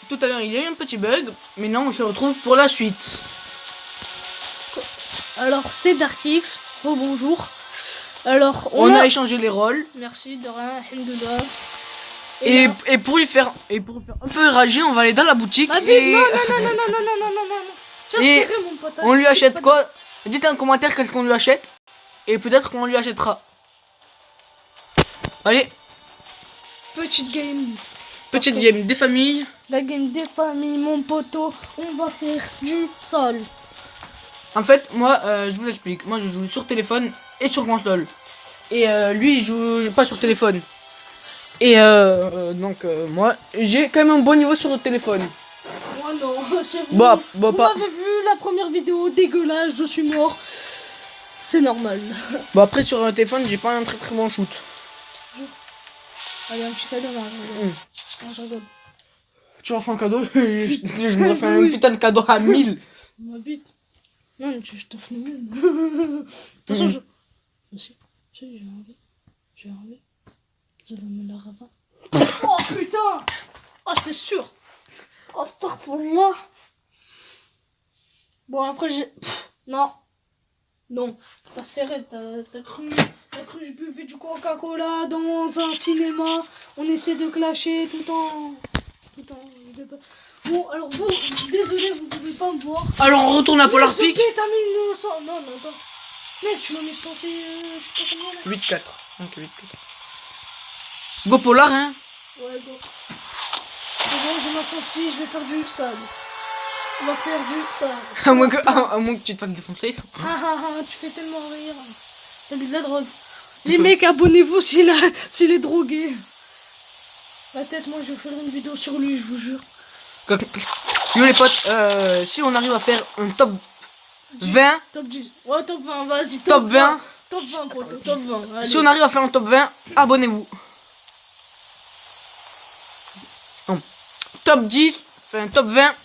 tout à l'heure, il y a eu un petit bug. Mais non, on se retrouve pour la suite. Alors, c'est Darkix. Rebonjour. Alors, On a échangé les rôles. Merci, de rien, alhamdoulilah. Et pour lui faire un peu rager, on va aller dans la boutique. Non. Tiens, Et serré, mon pote. on lui achète quoi? Dites en commentaire qu'est-ce qu'on lui achète. Et peut-être qu'on lui achètera. Allez. Petite game. Petite game des familles. La game des familles, mon poteau. On va faire du sol. En fait, moi, je vous explique. Moi, je joue sur téléphone et sur console. Et lui, il joue pas sur téléphone. Et donc, moi, j'ai quand même un bon niveau sur le téléphone. Moi, non, c'est vous. Bah, Vous pas. m'avez vu la première vidéo, dégueulasse, je suis mort. C'est normal. Bon, après, sur un téléphone, j'ai pas un très très bon shoot. Allez, un petit cadeau, non, je rigole. Non, je rigole. Tu vas faire un cadeau? Je me refais un putain de cadeau à 1000. Ma bite. Non, mais je te fais le même. Attention, je. Monsieur, j'ai envie. J'ai envie. Je vais me la ravin. Oh putain! Oh, j'étais sûr! Oh, astaghfirullah! Bon, après, j'ai. Non! Non! T'as serré, t'as cru que je buvais du Coca-Cola dans un cinéma. On essaie de clasher tout en. Bon, alors vous, désolé, vous pouvez pas me voir. Alors, on retourne à Polar Peak. Ok, t'as mis une 100. Non, attends. Mec, tu m'as mis 100, je sais pas combien là. 8-4. Ok, 8-4. Go Polar, hein? Ouais, go. C'est bon, j'ai ma 106, je vais faire du sale. On va faire du sale. À moins que tu te fasses défoncer. Tu fais tellement rire. T'as bu de la drogue. Les mecs, abonnez-vous s'il est drogué. La tête, moi, je vais faire une vidéo sur lui, je vous jure. Yo les potes, si on arrive à faire un top 20. Top 10. Ouais, top 20, vas-y. Top 20. Top 20, pote, top 20. Allez. Si on arrive à faire un top 20, abonnez-vous. Non. Top 10, enfin top 20,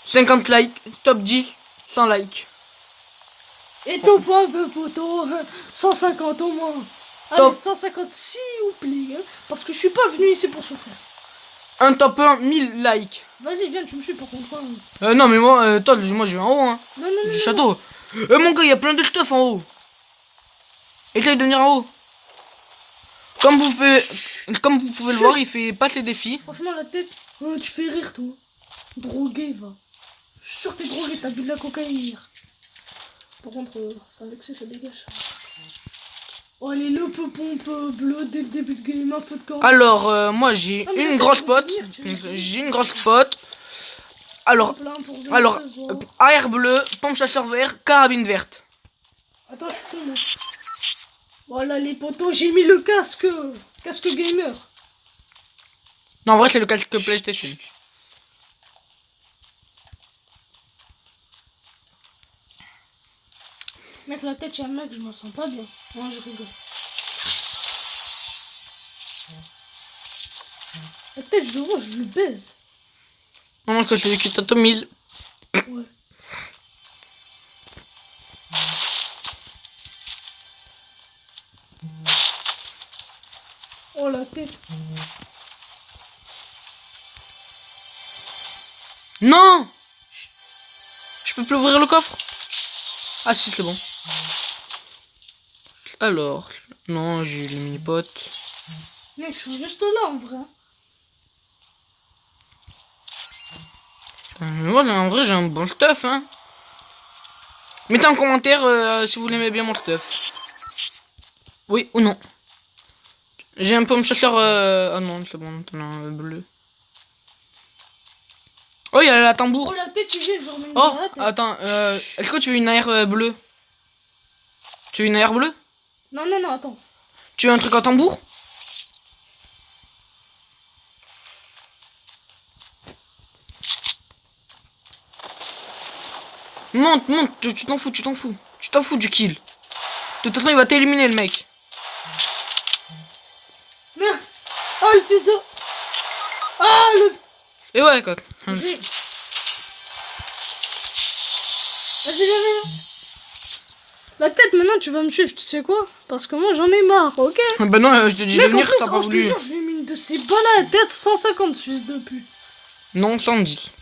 50 likes. Top 10, 100 likes. Et top 1, peu poteau, 150 au moins. Allez, Top. 150 s'il vous plaît, hein, parce que je suis pas venu ici pour souffrir. Un top 1, 1000 likes. Vas-y, viens, tu me suis pour contre. Hein. Non mais moi, moi je vais en haut, hein. Non, non, non. Du château. Mon gars, il y a plein de stuff en haut. Essaye de venir en haut. Comme vous pouvez le voir, il fait pas les défis. Franchement, la tête, tu fais rire, toi. Drogué, va. Je suis sûr que t'es drogué, t'as bu de la cocaïne hier. Par contre, ça l'excès, ça dégage. Oh, allez, le peu pompe bleu dès le début de game, un feu de camp. Alors, moi j'ai une grosse pote. J'ai une grosse pote. Alors, arrière bleu, pompe chasseur vert, carabine verte. Attends, je suis con, moi. Voilà les potos, j'ai mis le casque. Casque gamer. Non, en vrai, c'est le casque PlayStation. Mec, la tête, y'a un mec, je me sens pas bien. Non, je rigole. La tête, je le vois, je le baise. Non, que celui qui t'atomise. Ouais. Oh, la tête. Non! Je peux plus ouvrir le coffre? Ah si, c'est bon. Alors, non, j'ai les mini-potes. Mec, ils sont juste là, en vrai. Moi, en vrai, j'ai un bon stuff, hein. Mettez en commentaire si vous l'aimez bien mon stuff. Oui ou non. J'ai un pomme chasseur... Ah non, c'est bon, t'en as un bleu. Oh, il y a la tambour. Oh, la tête, tu viens, je remets une Oh, barrette. attends, est-ce que tu veux une AR bleue? Tu veux une AR bleue? Non, non, non, attends. Tu veux un truc à tambour? Monte, monte, tu t'en fous, tu t'en fous. Tu t'en fous du kill. De toute façon, il va t'éliminer le mec. Merde. Oh, le fils de... Ah, le... Et ouais, quoi. Vas-y, viens. La tête, maintenant, tu vas me suivre, tu sais quoi? Parce que moi, j'en ai marre, ok? Bah non, je te dis de Mec, en venir, plus, t'as pas je te voulu. jure, je lui ai mis une Il te s'est pas la tête 150, fils de pute. Non, 110.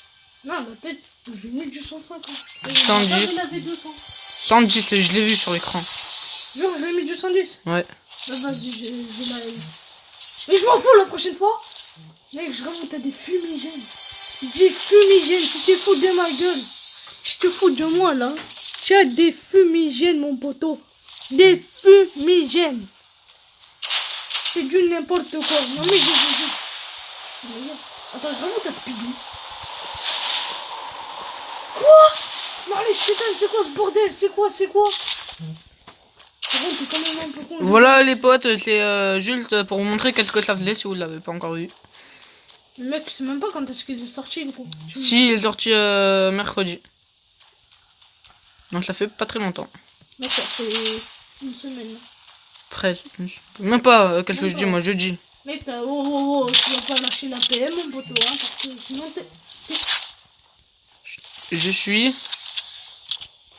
Non, la tête, je lui ai mis du 150. 110. Il avait 200. 110, je l'ai vu sur l'écran. Genre, je lui ai mis du 110. Ouais. Bah, vas-y, j'ai la haine. Mais je m'en fous la prochaine fois. Mec, je rêve où t'as des fumigènes. Des fumigènes, tu te fous de ma gueule. Tu te fous de moi là. Tu as des fumigènes, mon poteau. Des fumigènes. C'est du n'importe quoi. Non mais attends, je rêve où t'as speedé. Quoi? Non les chétanes, c'est quoi ce bordel? C'est quoi? Par contre, t'es quand même un peu con. Voilà les potes, c'est juste pour vous montrer qu'est-ce que ça faisait si vous l'avez pas encore vu. Le mec, tu sais même pas quand est-ce qu'il est sorti, gros. Si, il est sorti mercredi. Donc ça fait pas très longtemps. Mec, ça fait une semaine. Presque. Même pas, qu'est-ce que Même je dis pas. moi, jeudi. Mec, t'as... Oh, tu vas pas lâcher la PM, mon poteau, hein, parce que sinon t'es... Je suis...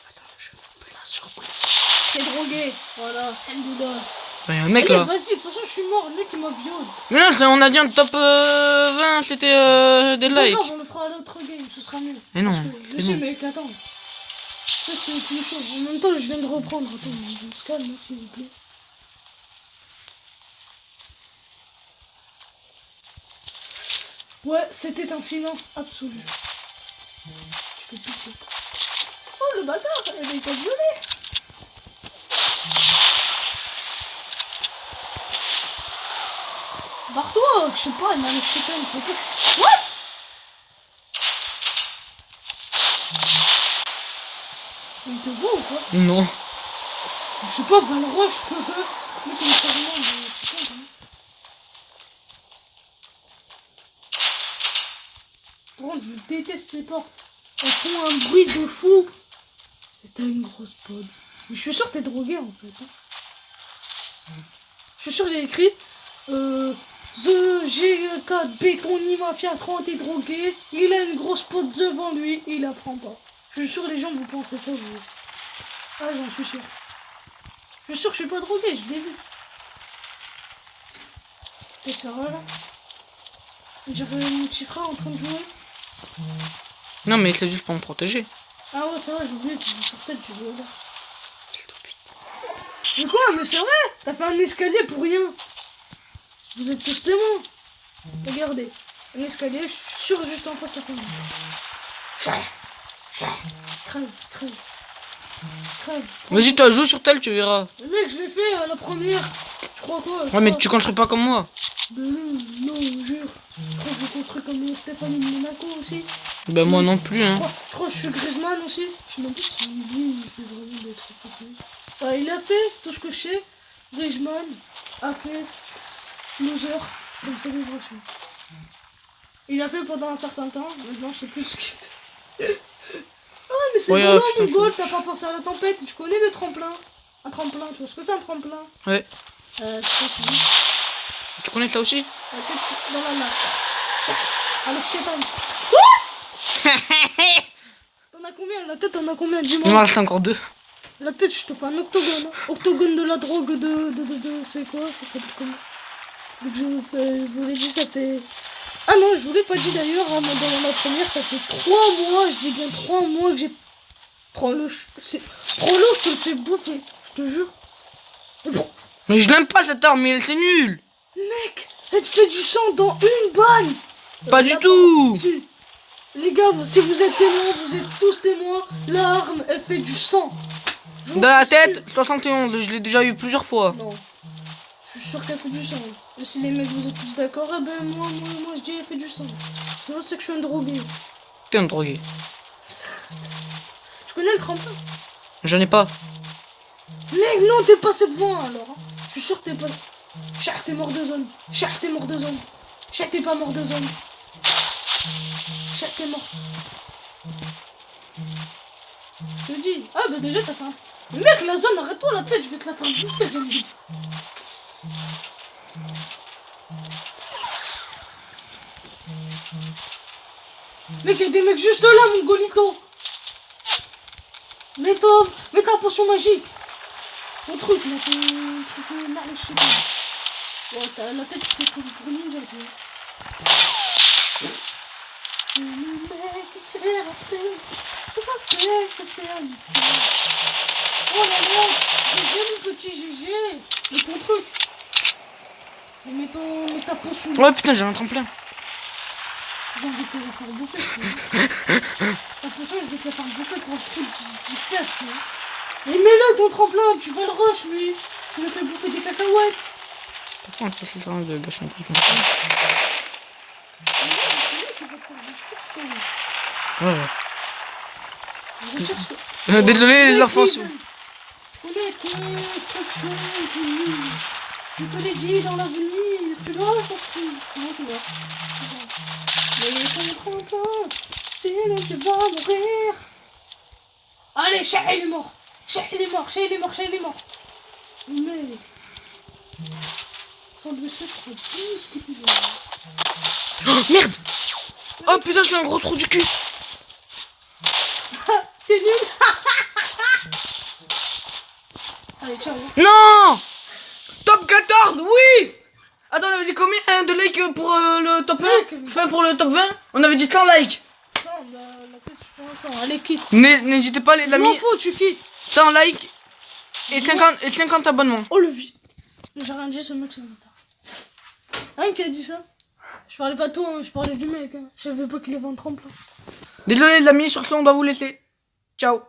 Attends, je vous fais la surprise. T'es drogué, voilà, Alhamdoulilah. Bah, y a un mec Allez, là. vas-y, de toute façon, je suis mort, le mec, il m'a violé. Mais non, on a dit un top 20, c'était des Pas likes. grave, on le fera à l'autre game, ce sera mieux. Mais non, Parce que, je mais sais, non. mec, attends. Ça, c'était plus chaud. En même temps, je viens de reprendre. Attends, on se calme, s'il vous plaît. Ouais, c'était un silence absolu. Tu fais pitié. Oh, le bâtard, elle a été violée. Barre-toi, je sais pas, elle m'a les chétanes, je sais pas. What? Il te voit ou quoi? Non. Je sais pas, Valroche. Mec, il est carrément de putain, hein. Par contre, je déteste ces portes. Elles font un bruit de fou. Et t'as une grosse pod. Mais je suis sûr que t'es drogué en fait. Hein. Je suis sûr qu'il y a écrit The G4 Bétoni Mafia 30 est drogué. Il a une grosse pod devant lui. Il la prend pas. Je suis sûr que les gens vous pensez ça. Vous. Ah, j'en suis sûr. Je suis sûr que je suis pas drogué, je l'ai vu. Et ça va là? J'avais mon petit frère en train de jouer. Non mais c'est juste pour me protéger. Ah ouais, c'est vrai, j'ai oublié, tu joues sur tête, tu joues là. Mais quoi? Mais c'est vrai? T'as fait un escalier pour rien. Vous êtes tous témoins. Regardez. Un escalier, je suis sûr juste en face, t'as fait un... Crève. Vas-y, toi, joue sur tel, tu verras. Mec, je l'ai fait à la première. Tu crois quoi? Ouais, mais tu construis pas comme moi. Non, je jure. Je crois que j'ai construit comme Stéphanie de Monaco aussi. Ben moi non plus, hein. Je crois que je suis Griezmann aussi. Je sais même pas si lui, il fait vraiment des trucs forts. Enfin, il a fait tout ce que je sais. Griezmann a fait loser comme célébration. Il a fait pendant un certain temps. Maintenant, je sais plus ce qu'il fait. Ah, mais c'est Ouais, bon, putain, mon goal. T'as pas pensé à la tempête. Tu connais le tremplin? Un tremplin, tu vois ce que c'est un tremplin? Ouais. Je sais pas. Tu connais ça aussi? La tête dans la lave. Allez, chétan. T'en as combien? La tête, t'en as combien? Il m'en Dis-moi. reste encore 2. La tête, je te fais un octogone. Octogone de la drogue c'est quoi? Ça s'appelle comment? Vu que je vous l'ai dit, ça fait... Ah non, je vous l'ai pas dit d'ailleurs, hein, dans ma première, ça fait 3 mois, je dis bien 3 mois que j'ai... Prends-le, je te le fais bouffer, je te jure. Mais je l'aime pas cette arme, mais c'est nul. Mec, elle te fait du sang dans une balle. Pas du tout. Si. Les gars, si vous êtes témoins, vous êtes tous témoins, l'arme, elle fait du sang. Dans la tête, 71, je l'ai déjà eu plusieurs fois. Non. Je suis sûr qu'elle fait du sang. Et si les mecs vous êtes tous d'accord, eh ben moi je dis elle fait du sang. Sinon c'est que je suis un drogué. T'es un drogué. Tu connais le tremplin? J'en ai pas. Mec non, t'es passé devant alors. Hein. Je suis sûr que t'es pas... Chah, t'es mort de zone. Chah, t'es mort de zone. Chah, t'es pas mort de zone. Chah, t'es mort. Je te dis. Ah bah déjà t'as fait un... Mec, la zone, arrête-toi la tête, je vais te la faire bouffer, zombie. Mec, y'a des mecs juste là, mon golito. Mets ta potion magique. Ton truc, là, ton truc, là, les chiens. Ouais, t'as la tête, tu t'es pris pour une ninja, toi. C'est le mec qui s'est raté. Ça s'appelle se faire niquer. Oh là là, GG mon petit GG. Mais ton truc. Mais ta potion. Ouais, putain, j'ai un tremplin. J'ai envie de te la faire bouffer. Ta potion, je vais te la faire bouffer pour le truc qui casse, là. Mais mets-le ton tremplin, tu vas le rush, lui. Tu le fais bouffer des cacahuètes. Pourquoi on fait ça de gâcher un tremplin? Mais non, c'est lui qui va te faire des sextoys. Ouais. Je retire ce que... Désolé les Mais enfants. Kevin, on est construction, Kevin. Je te l'ai dit dans l'avenir, tu dois construire, sinon tu meurs. Mais ton tremplin, sinon tu vas mourir. Allez, Chez il est mort. Chez il est mort. Mais... Sans le vexer, je crois plus que tu veux. Oh, merde. Oh putain, je suis un gros trou du cul. T'es nul. Allez, ciao. Non. Top 14, oui. Attends, on avait dit combien de likes pour le top 1? Enfin, pour le top 20? On avait dit 100 likes. 100, la tête, tu fais un 100. Allez, quitte. N'hésitez pas les Je m'en amis. fous, tu quittes. 100 likes et 50 abonnements. Oh, le vie. J'ai rien dit, ce mec, c'est un bâtard. Hein, qui a dit ça? Je parlais pas de toi, hein, je parlais du mec. Hein. Je savais pas qu'il avait un tremplin. Désolé les amis, sur ce on doit vous laisser. Ciao.